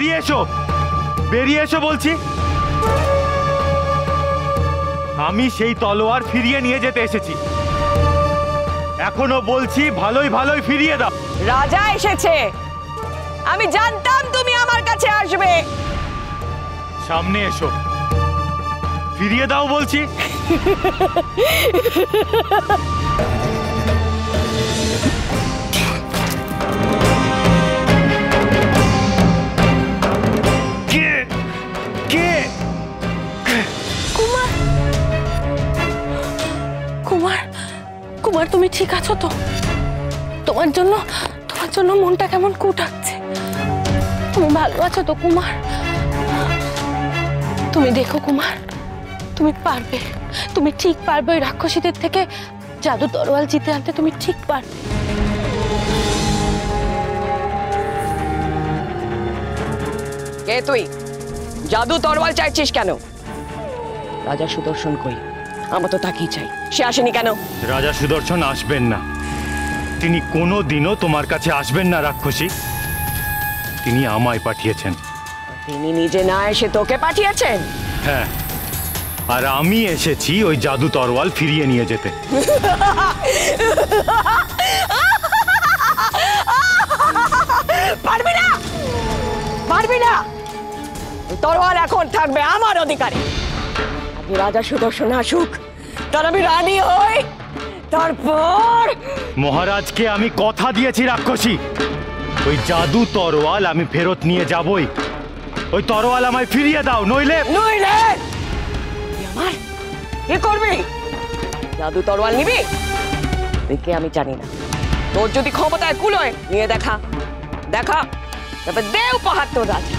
বেরিয়ে এসো, বেরিয়ে এসো বলছি। আমি সেই তলোয়ার ফিরিয়ে নিয়ে যেতে এসেছি। এখনো বলছি ভালোই ভালোই ফিরিয়ে দাও। রাজা এসেছে, আমি জানতাম তুমি আমার কাছে আসবে। সামনে এসো, ফিরিয়ে দাও বলছি। কুমার, তুমি ঠিক আছো তো? তোমার জন্য মনটা কেমন কুটাচ্ছে। তুমি ভালো আছো তো কুমার? তুমি দেখো কুমার, তুমি পারবে, তুমি ঠিক পারবে ওই রাক্ষসীদের থেকে জাদু তরোয়াল জিতে আনতে। তুমি ঠিক পারবে। কে তুই? জাদু তরোয়াল চাইছিস কেন? রাজা সুদর্শন কই? আমার তো তাকেই চাই। সে আসেনি কেন? রাজা সুদর্শন আসবেন না, তিনি কোনোদিনও তোমার কাছে আসবেন না রাক্ষসী। তিনি আমায় পাঠিয়েছেন। তিনি নিজে না এসে তোকে পাঠিয়েছেন? হ্যাঁ, আর আমি এসেছি ওই জাদু তরোয়াল ফিরিয়ে নিয়ে যেতে। পারবি না, পারবি না। তরোয়াল এখন থাকবে আমার অধিকারে। আগে রাজা সুদর্শন আসুক, তার আমি রানী হই, তারপর। মহারাজকে আমি কথা দিয়েছি রাক্ষসী, ওই জাদু তরোয়াল আমি ফেরত নিয়ে যাবই। ওই তরোয়াল আমায় ফিরিয়ে দাও, নইলে আমার কি করবি? জাদু তরোয়াল নিবি? দেখে আমি জানি না, তোর যদি ক্ষমতায় কুলোয় নিয়ে দেখা, তারপর দে উপহার তোর রাজা।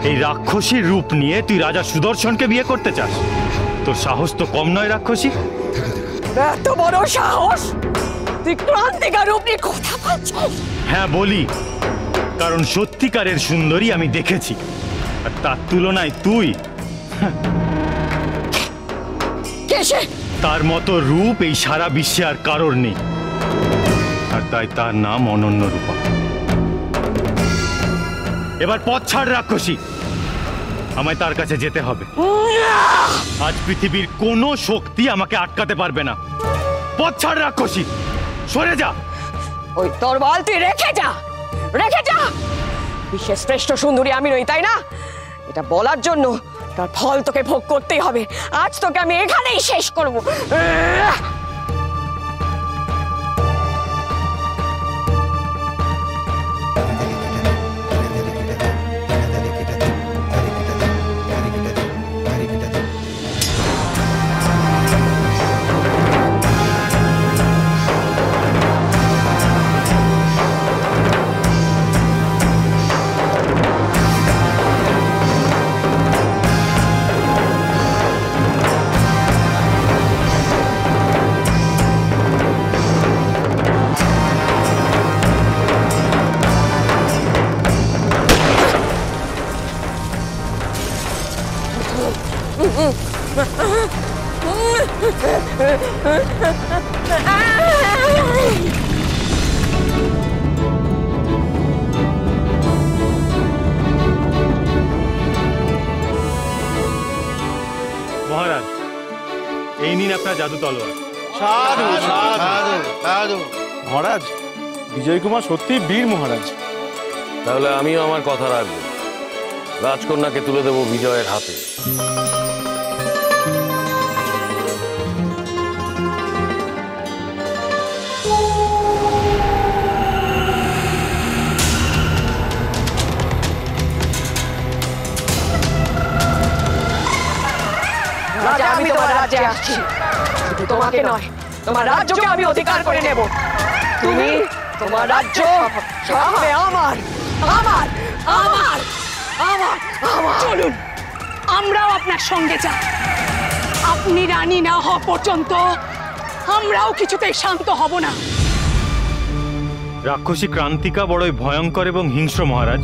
এই রাক্ষসীর রূপ নিয়ে তুই রাজা সুদর্শনকে বিয়ে করতে চাস? তোর সাহস তো কম নয় রাক্ষসী। এত বড় সাহস! তুই ক্রান্তিকার রূপ নিয়ে কথা বলছিস? হ্যাঁ বলি, কারণ সত্যিকারের সুন্দরী আমি দেখেছি, আর তার তুলনায় তুই তার মতো রূপ এই সারা বিশ্বে আর কারোর নেই। আর তাই তার নাম অনন্য রূপা। এবার পথ ছাড় রাক্ষসী, আমায় তার কাছে যেতে হবে। আজ পৃথিবীর কোনো শক্তি আমাকে আটকাতে পারবে না। পথ ছাড় রাক্ষসী, সরে যা। ওই তরোয়াল তুই রেখে যা, রেখে যা। বিশ্বের শ্রেষ্ঠ সুন্দরী আমি নই, তাই না? এটা বলার জন্য তার ফল তোকে ভোগ করতেই হবে। আজ তোকে আমি এখানেই শেষ করব। মহারাজ, এই নিন আপনার জাদু তলোয়ার। সাধু সাধু সাধু। মহারাজ, বিজয় কুমার সত্যি বীর মহারাজ। তাহলে আমিও আমার কথা রাখবো, রাজকন্যাকে তুলে দেবো বিজয়ের হাতে। রাজা, আমি তোমার রাজ্যে আসছি। শুধু তোমাকে নয়, তোমার রাজ্যকে আমি অধিকার করে নেব। তুমি তোমার রাজ্য সব হবে আমার, আমার, আমার, আমার, আমার। চলুন, আমরাও আপনার সঙ্গে যাই। আপনি রানী না হওয়া পর্যন্ত আমরাও কিছুতেই শান্ত হব না। রাক্ষসী ক্রান্তিকা বড়ই ভয়ঙ্কর এবং হিংস্র মহারাজ।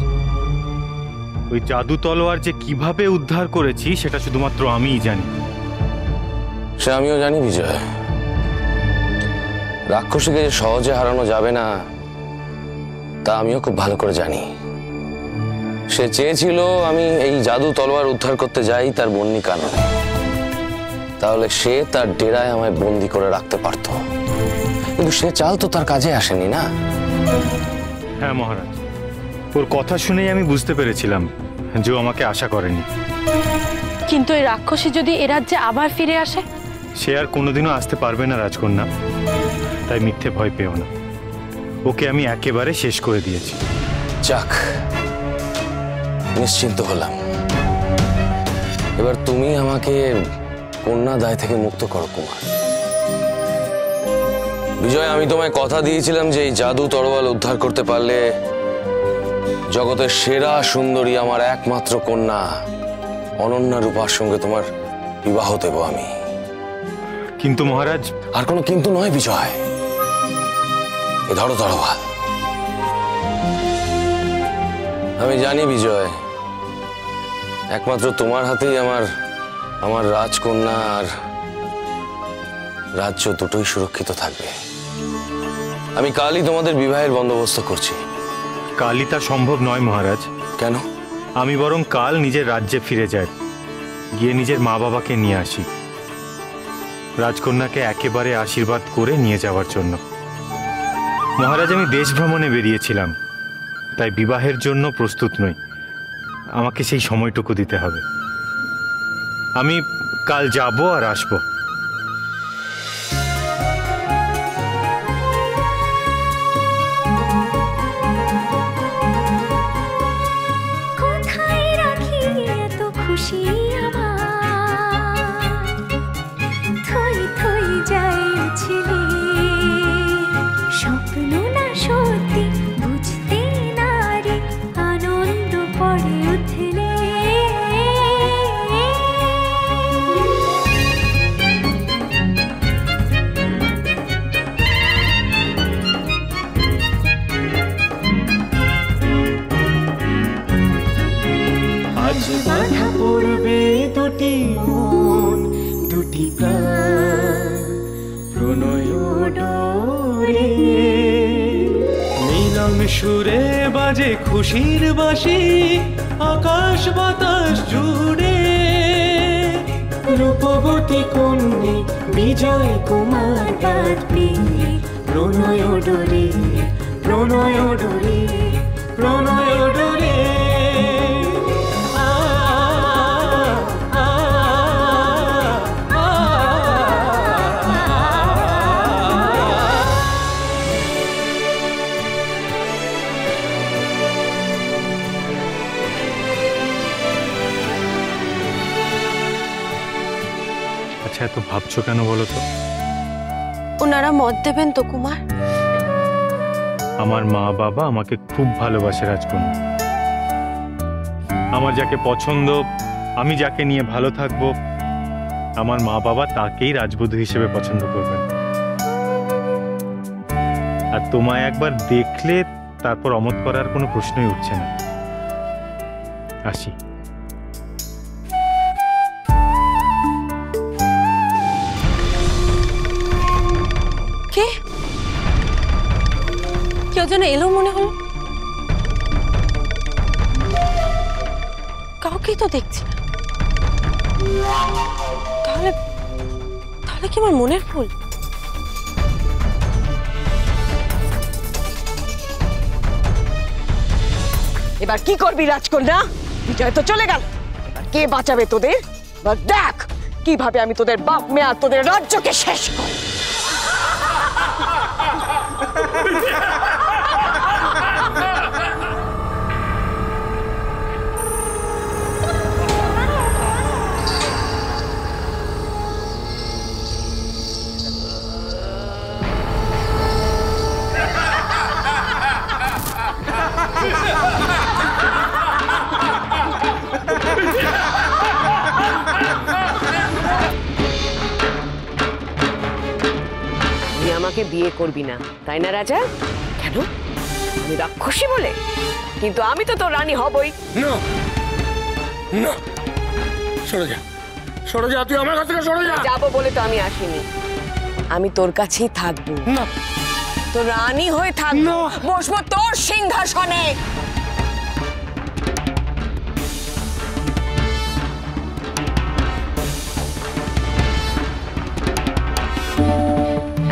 ওই জাদু তলোয়ার যে কিভাবে উদ্ধার করেছি সেটা শুধুমাত্র আমিই জানি। সে আমিও জানি বিজয়। রাক্ষসীকে যে সহজে হারানো যাবে না তা আমিও খুব ভালো করে জানি। সে চেয়েছিল আমি এই জাদু তলোয়ার উদ্ধার করতে যাই তার বন্যী কাননে, তাহলে সে তার ডেরায় আমায় বন্দি করে রাখতে পারত। কিন্তু সে চাল তো তার কাজে আসেনি না। হ্যাঁ মহারাজ, ওর কথা শুনেই আমি বুঝতে পেরেছিলাম যে ও আমাকে আশা করেনি। কিন্তু এই রাক্ষসী যদি এ রাজ্যে আবার ফিরে আসে? সে আর কোনোদিনও আসতে পারবে না রাজকন্যা, তাই মিথ্যে ভয় পেও না। ওকে আমি একেবারে শেষ করে দিয়েছি। যাক, নিশ্চিন্ত হলাম। এবার তুমি আমাকে কন্যা দায় থেকে মুক্ত করো কুমার। বিজয়, আমি তোমায় কথা দিয়েছিলাম যে এই জাদু তরোয়াল উদ্ধার করতে পারলে জগতের সেরা সুন্দরী আমার একমাত্র কন্যা অনন্যা রূপার সঙ্গে তোমার বিবাহ দেব আমি। কিন্তু মহারাজ। আর কোনো কিন্তু নয় বিজয়, এ ধরো তরোয়াল। আমি জানি বিজয়, একমাত্র তোমার হাতেই আমার রাজকন্যা আর রাজ্য দুটোই সুরক্ষিত থাকবে। আমি কালই তোমাদের বিবাহের বন্দোবস্ত করছি। কালই তা সম্ভব নয় মহারাজ। কেন? আমি বরং কাল নিজের রাজ্যে ফিরে যাই, গিয়ে নিজের মা বাবাকে নিয়ে আসি, রাজকন্যাকে একেবারে আশীর্বাদ করে নিয়ে যাওয়ার জন্য। মহারাজ, আমি দেশ ভ্রমণে বেরিয়েছিলাম, তাই বিবাহের জন্য প্রস্তুত নই। আমাকে সেই সময়টুকু দিতে হবে। আমি কাল যাব আর আসব। কোথায় রাখি এত খুশি আমার, থই থই যায় ছিলে, স্বপ্ন না সত্যি বুঝতে না রে, আনন্দ পড়ে উঠলে। আজ বাধা পড়বে দুটি মন, দুটি প্রাণ প্রণয় ডোরে, মিলন সুরে বাজে খুশির বাঁশি আকাশ বাতাস জুড়ে। রূপবতী কন্যে বিজয় কুমার বাঁধবে প্রণয় ডোরে, প্রণয় ডোরে, প্রণয় ডোরে। আচ্ছা, এত ভাবছো কেন বলো তো? ওনারা মত দেবেন তো কুমার? আমার মা বাবা আমাকে খুব ভালোবাসে রাজকন্যা। আমার যাকে পছন্দ, আমি যাকে নিয়ে ভালো থাকব, আমার মা বাবা তাকেই রাজবধূ হিসেবে পছন্দ করবেন। আর তোমায় একবার দেখলে তারপর অমত করার কোনো প্রশ্নই উঠছে না। আসি। কে? কেউ যেন এলো মনে হলো। কাউকেই তো দেখছি না। তাহলে তাহলে কি আমার মনের ভুল? এবার কি করবি রাজকন্যা? বিজয় তো চলে গেল, এবার কে বাঁচাবে তোদের? এবার দেখ কিভাবে আমি তোদের বাপ মেয়ে আর তোদের রাজ্যকে শেষ করি। তুই আমাকে বিয়ে করবি না তাই না রাজা? কেন? আমি রাক্ষসী বলে? কিন্তু আমি তো তোর রানী হবই। না না, সরে যা, সরে যা, তুই আমার কাছ থেকে সরে যা। যাবো বলে তো আমি আসিনি, আমি তোর কাছেই থাকবো। না, তোর রানী হয়ে থাকবো, বসবো তোর সিংহাসনে।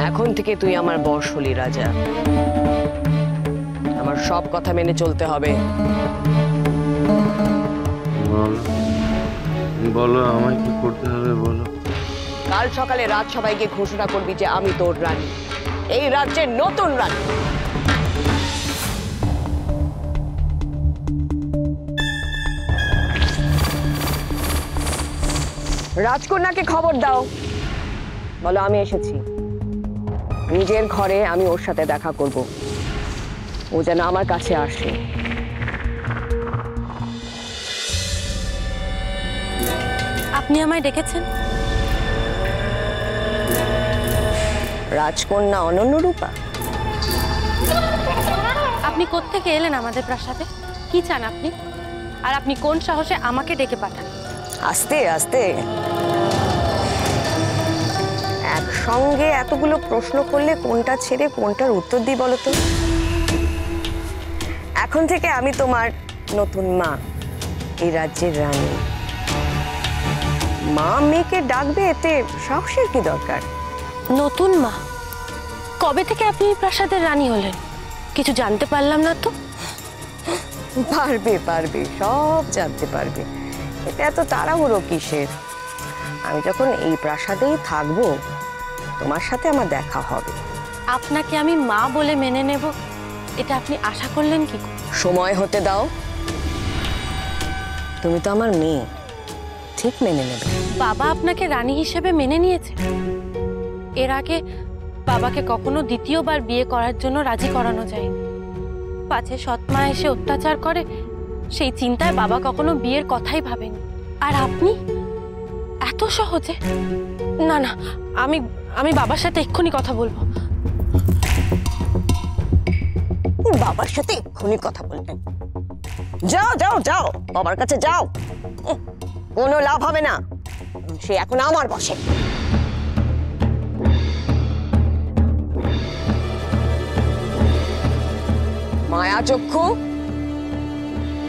এখন থেকে তুই আমার বশ হলি রাজা, আমার সব কথা মেনে চলতে হবে। বলো আমায় কি করতে হবে বলো। কাল সকালে রাজসভায় ঘোষণা করবি যে আমি তোর রানী, এই রাজ্যের নতুন রানী। রাজকন্যাকে খবর দাও, বলো আমি এসেছি। নিজের ঘরে আমি ওর সাথে দেখা করব, ও যেন আমার কাছে আসে। আপনি আমায় ডেকেছেন? রাজকন্যা অনন্যরূপা, আপনি কোত্থেকে এলেন আমাদের প্রাসাদে? কি চান আপনি? আর আপনি কোন সাহসে আমাকে ডেকে পাঠান? আস্তে আস্তে, একসঙ্গে এতগুলো প্রশ্ন করলে কোনটা ছেড়ে কোনটার উত্তর দিই বলো তো? এখন থেকে আমি তোমার নতুন মা, এই রাজ্যের রানী। মা মেয়েকে ডাকবে, এতে সাহসের কি দরকার? নতুন মা? কবে থেকে আপনি এই প্রাসাদের রানী হলেন? কিছু জানতে পারলাম না তো। পারবে পারবে, সব জানতে পারবে। এটা এত তাড়াহুড়ো কিসের? আমি যখন এই প্রাসাদেই থাকবো, তোমার সাথে আমার দেখা হবে। আপনাকে আমি মা বলে মেনে নেব, এটা আপনি আশা করলেন কি করে? সময় হতে দাও, তুমি তো আমার মেয়ে, ঠিক মেনে নেবে। বাবা আপনাকে রানী হিসেবে মেনে নিয়েছে? এর আগে বাবাকে কখনো দ্বিতীয়বার বিয়ে করার জন্য রাজি করানো যায়নি। পাছে সৎমা এসে অত্যাচার করে, সেই চিন্তায় বাবা কখনো বিয়ের কথাই ভাবেনি। আর আপনি এত সহজে? না না, আমি আমি বাবার সাথে এক্ষুনি কথা বলবো। বাবার সাথে এক্ষুনি কথা বলবেন? যাও যাও যাও, বাবার কাছে যাও, কোনো লাভ হবে না, সে এখন আমার বশে। মায়া চক্ষু,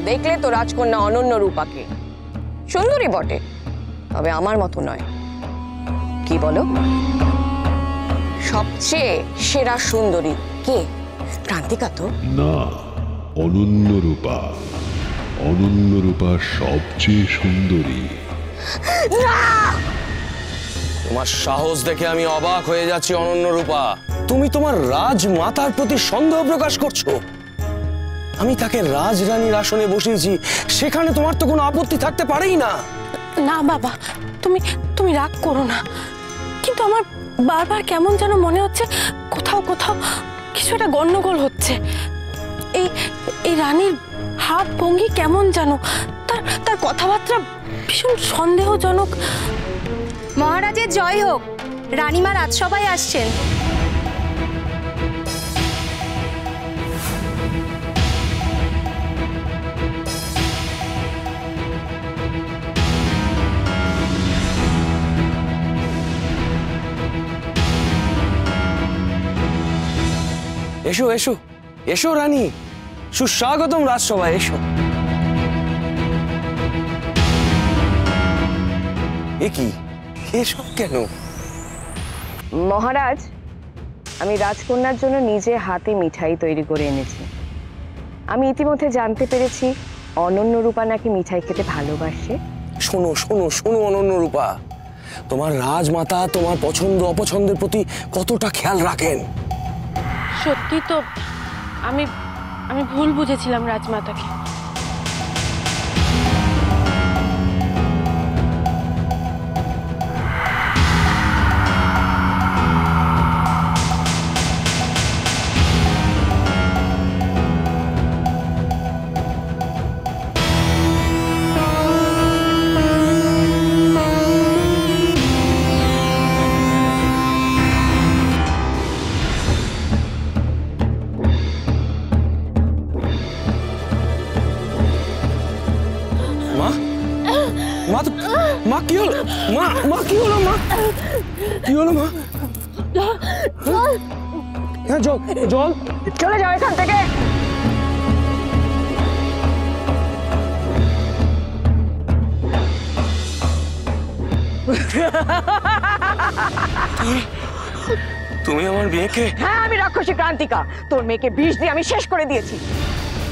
দেখলে তো রাজকন্যা অনন্যরূপাকে, সুন্দরী বটে, তবে আমার মতো নয়। কি বলো? সবচেয়ে সেরা সুন্দরী কে? ক্রান্তিকা তো না, অনন্যরূপা। অনন্যরূপা সবচেয়ে সুন্দরী। তোমার সাহস দেখে আমি অবাক হয়ে যাচ্ছি অনন্যরূপা। তুমি তোমার রাজমাতার প্রতি সন্দেহ প্রকাশ করছো? আমি তাকে রাজরানীর আসনে বসিয়েছি, সেখানে তোমার তো কোনো আপত্তি থাকতে পারেই না। না বাবা, তুমি তুমি রাগ করো না, কিন্তু আমার বারবার কেমন যেন মনে হচ্ছে কোথাও কোথাও কিছু একটা গন্ডগোল হচ্ছে। এই এই রানীর হাব ভঙ্গি কেমন যেন, তার তার কথাবার্তা ভীষণ সন্দেহজনক। মহারাজের জয় হোক, রানীমা রাজসভায় আসছেন। এসো এসো এসো রানী, সুস্বাগতম রাজসভায়, এসো। এ কি, এসব কেন? মহারাজ, আমি রাজকন্যার জন্য নিজে হাতে মিঠাই তৈরি করে এনেছি। আমি ইতিমধ্যে জানতে পেরেছি অনন্য রূপা নাকি মিঠাই খেতে ভালোবাসে। শোনো শোনো শোনো অনন্য রূপা, তোমার রাজমাতা তোমার পছন্দ অপছন্দের প্রতি কতটা খেয়াল রাখেন। সত্যি তো আমি আমি ভুল বুঝেছিলাম রাজমাতাকে। মা কি হলো? মা কি হলো? মা কি হলো? মা হ্যাঁ, জল জল। চলে যাও এখান থেকে। তুমি আমার মেয়েকে? হ্যাঁ, আমি রাক্ষসী ক্রান্তিকা। তোর মেয়েকে বিষ দিয়ে আমি শেষ করে দিয়েছি।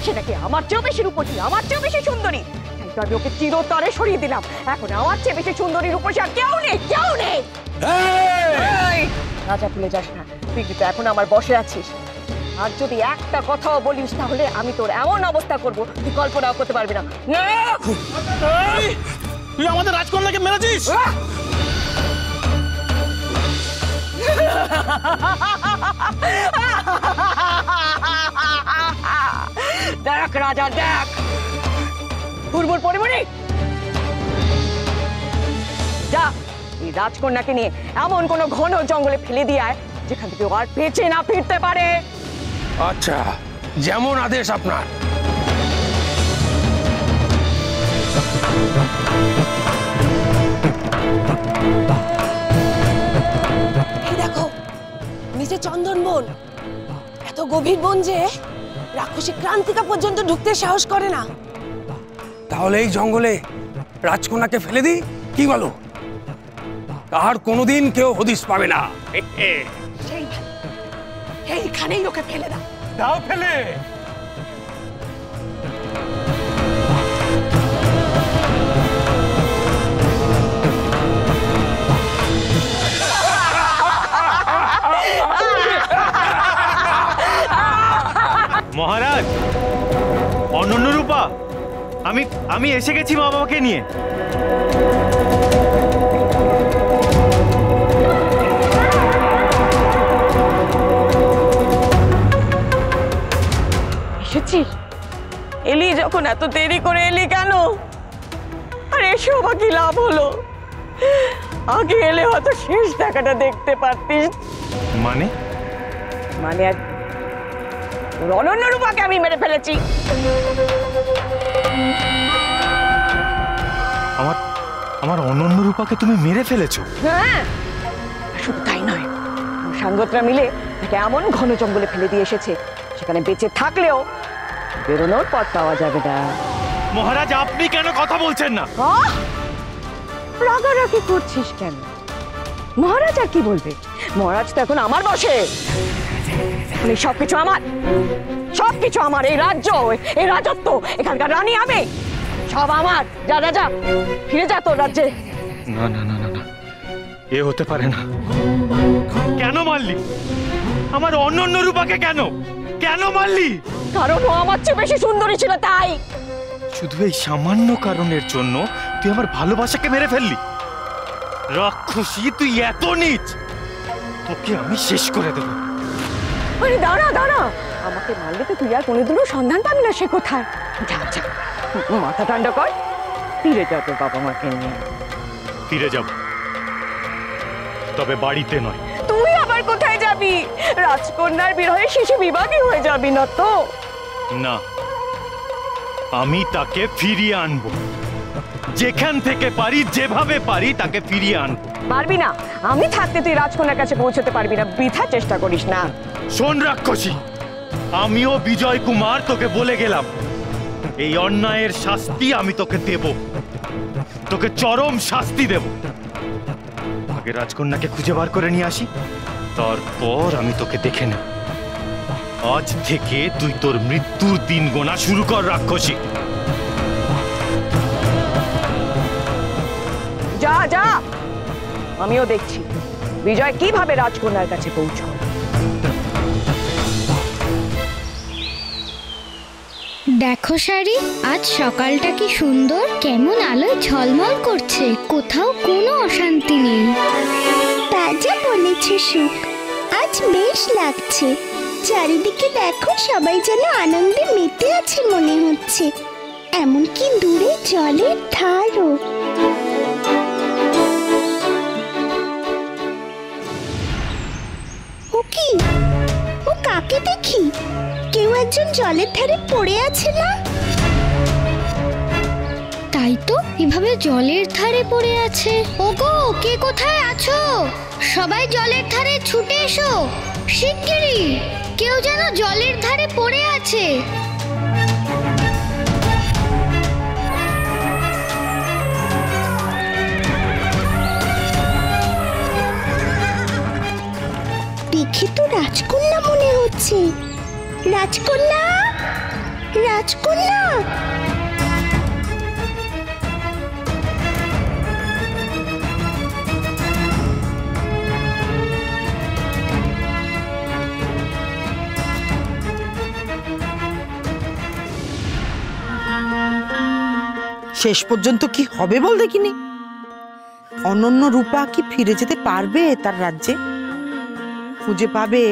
সেটাকে আমার চেয়েও বেশি রূপসী, আমার চেয়েও বেশি সুন্দরী। আমি ওকে চিরতরে সরিয়ে দিলাম। এখন আমার চেয়ে বেশি সুন্দরী রূপসী আর কেউ নেই, কেউ নেই। রাজা ভুলে যাস না, তুই কিন্তু এখন আমার বসে আছিস। আর যদি একটা কথাও বলিস তাহলে আমি তোর এমন অবস্থা করব তুই কল্পনাও করতে পারবি না। তুই আমাদের রাজকন্যাকে মেরেছিস। দেখ রাজা, দেখ বুড়বুড় পরিমণি, যা এই রাজকন্যাকে নিয়ে এমন কোন ঘন জঙ্গলে ফেলে দিয়ে আয় যেখান থেকে ও আর বেঁচে না ফিরতে পারে। আচ্ছা, যেমন আদেশ আপনার। এই দেখো, নিচে চন্দন বন, এত গভীর বন যে রাক্ষসী ক্রান্তিকা পর্যন্ত ঢুকতে সাহস করে না। তাহলে এই জঙ্গলে রাজকন্যাকে ফেলে দিই, কি বলো? আর কোনোদিন কেউ হদিস পাবে না। এইখানেই ওকে ফেলে দাও। দাও ফেলে। মহারাজ, অনন্য রূপা, আমি এসে গেছি মা বাবাকে নিয়ে। এসেছিস? এলি যখন এত দেরি করে এলি কেন? আর এসেও বা কি লাভ হলো? আগে এলে হয়তো শেষ দেখাটা দেখতে পারতিস। মানে আর অনন্য রূপাকে আমি মেরে ফেলেছি। আমার অনন্য রূপাকে তুমি মেরে ফেলেছো? হ্যাঁ, শুধু তাই নয়, সাঙ্গতরা মিলে তাকে এমন ঘন জঙ্গলে ফেলে দিয়ে এসেছে সেখানে বেঁচে থাকলেও বেরোনোর পথ পাওয়া যাবে না। মহারাজ, আপনি কেন কথা বলছেন না? রাগারাগি করছিস কেন? মহারাজ আর কি বলবে? মহারাজ তো এখন আমার বসে। সবকিছু আমার, সবকিছু আমার। এই রাজ্য, এই রাজত্ব, এখানকার রানী আমি, সব আমার। যা যা যা, ফিরে যা তোর রাজ্যে। না না না না না, এ হতে পারে না। কেন মারলি আমার অনন্য রূপাকে? কেন কেন মারলি? কারণ ও আমার চেয়ে বেশি সুন্দরী ছিল তাই। শুধু এই সামান্য কারণের জন্য তুই আমার ভালোবাসাকে মেরে ফেললি? রাক্ষসী, তুই এত নীচ, তোকে আমি শেষ করে দেব। আরে দাঁড়া দাঁড়া, আমাকে মারলে তো তুই আর কোনোদিনও সন্ধান পাবি না সে কোথায়। যা যা, মাথা ঠান্ডা কর, ফিরে যা তোর বাবা মাকে নিয়ে। ফিরে যাব, তবে বাড়িতে নয়। তুই আবার কোথায় যাবি? রাজকন্যার বিরহে শিশু বিভাগী হয়ে যাবি না তো? না, আমি তাকে ফিরিয়ে আনবো। যেখান থেকে পারি, যেভাবে পারি তাকে ফিরিয়ে আনবো। পারবি না? আমি থাকতে তুই রাজকন্যার কাছে পৌঁছতে পারবি না, বৃথা চেষ্টা করিস না। শোন রাক্ষসী, আমিও বিজয় কুমার তোকে বলে গেলাম, এই অন্যায়ের শাস্তি আমি তোকে দেব, তোকে চরম শাস্তি দেব। আগে রাজকন্যাকে খুঁজে বার করে নিয়ে আসি, তারপর আমি তোকে দেখে নেব। আজ থেকে তুই তোর মৃত্যুর দিন গোনা শুরু কর রাক্ষসী। যা যা, আমিও দেখছি বিজয় কিভাবে রাজকন্যার কাছে পৌঁছায়। দেখো শাড়ি, আজ সকালটা কি সুন্দর, কেমন আলোয় ঝলমল করছে, কোথাও কোনো অশান্তি নেই। তা যা বলেছে সুখ, আজ বেশ লাগছে। চারিদিকে দেখো, সবাই যেন আনন্দে মেতে আছে মনে হচ্ছে, এমনকি দূরে জলের ধারও। ও কি, ও কাকে দেখি? কেউ একজন জলের ধারে পড়ে আছে না? তাই তো, এভাবে জলের ধারে পড়ে আছে। ওগো, কে কোথায় আছো? সবাই জলের ধারে ছুটে এসো শিগগিরই, কেউ যেন জলের ধারে পড়ে আছে। দেখে তো রাজকন্যা মনে হচ্ছে। রাজকন্যা, রাজকন্যা! শেষ পর্যন্ত কি হবে বল দেখিনি? অনন্য রূপা কি ফিরে যেতে পারবে তার রাজ্যে? খুঁজে পাবে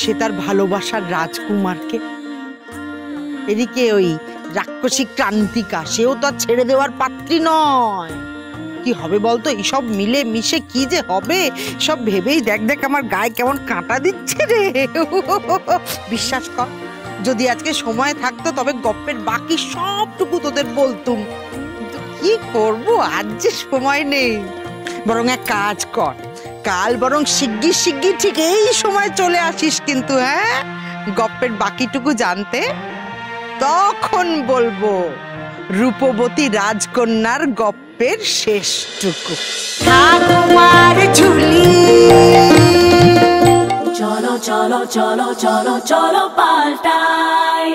সে তার ভালোবাসার রাজকুমারকে? এদিকে ওই রাক্ষসী ক্রান্তিকা, সেও তো আর ছেড়ে দেওয়ার পাত্রী নয়। কি হবে বলতো? এইসব মিলে মিশে কি যে হবে, সব ভেবেই দেখ দেখ আমার গায়ে কেমন কাঁটা দিচ্ছে রে। বিশ্বাস কর, যদি আজকে সময় থাকতো তবে গপ্পের বাকি সবটুকু তোদের বলতুম, কিন্তু কি করব, আজ যে সময় নেই। বরং এক কাজ কর, কাল বরং শিগগির শিগগির ঠিক এই সময় চলে আসিস কিন্তু, হ্যাঁ, গপ্পের বাকিটুকু জানতে। তখন বলবো রূপবতী রাজকন্যার গপ্পের শেষটুকু। ঠাকুমার ঝুলি, চলো চলো চলো চলো চলো পাল্টাই।